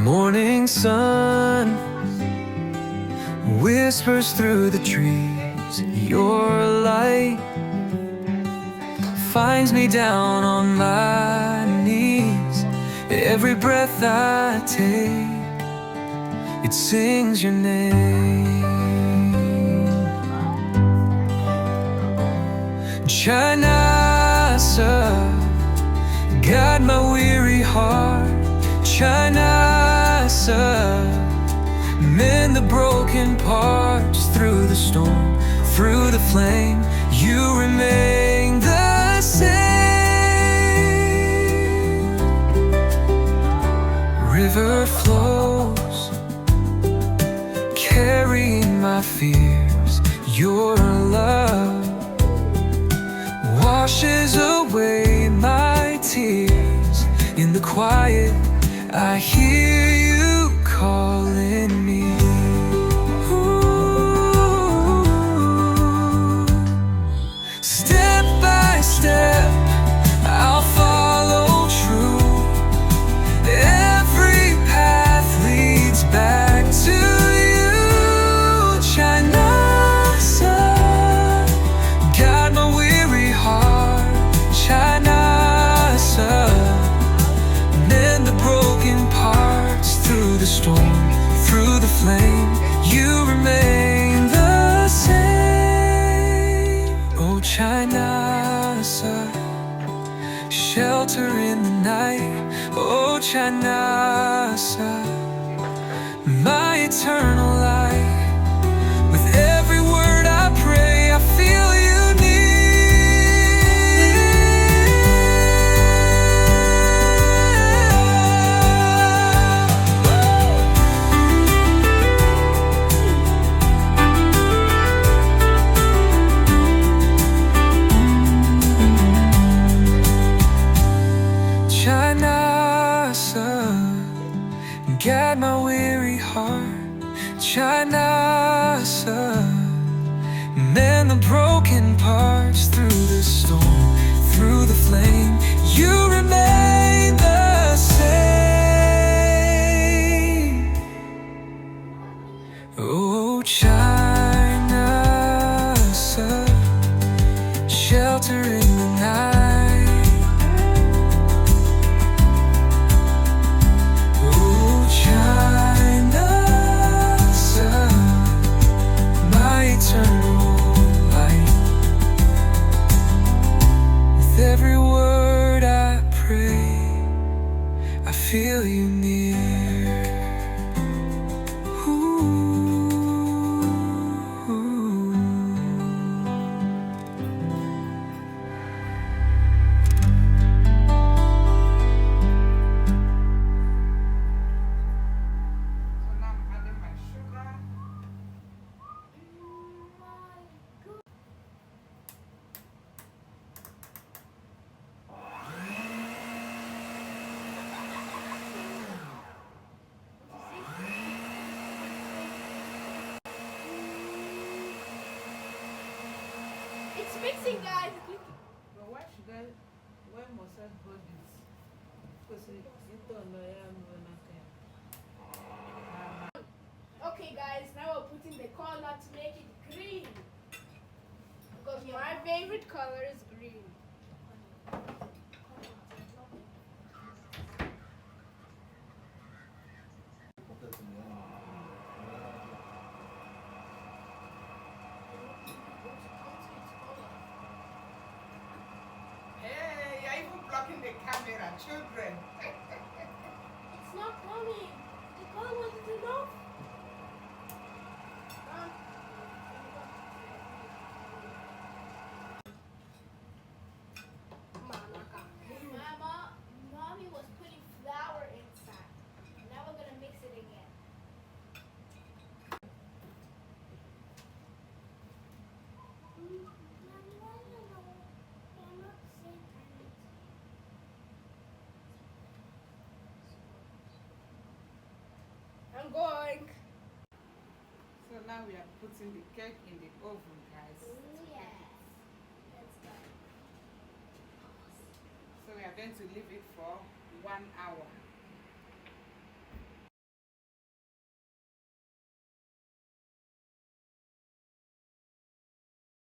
morning sun whispers through the trees. Your light finds me down on my knees. Every breath I take, it sings your name. Chinasa, guide my weary heart. Chinasa, mend the broken parts. Through the storm, through the flame, you remain the same. River flows, carrying my fears. Your love washes away my tears. In the quiet, I hear you calling me. Ooh. Step by step, I'll follow true. Every path leads back to you. Chinasa, guide my weary heart. Chinasa, mend the broken parts. Through the storm, through the flame, you remain the same. Oh Chinasa, shelter in the night. Oh Chinasa, my eternal light. With every word I pray, I feel you Chinasa, guide my weary heart. Chinasa, mend the broken parts. Through the storm, through the flame, you remain the same. Oh Chinasa, shelter in the night. Every word I pray, I feel you near. Ooh. So now I'm adding my sugar. It's mixing, guys. But why should I? Why must I hold it? Because it don't know I am when I can. Okay, guys. Now we're putting the color to make it green. Because my favorite color is green. Hey, you're even blocking the camera, children. It's not coming. The color wasn't enough. Mama, Mommy was putting flour inside. Now we're gonna mix it again. I'm going. So now we are putting the cake in the oven, guys. Yes. Let's go. So we are going to leave it for 1 hour.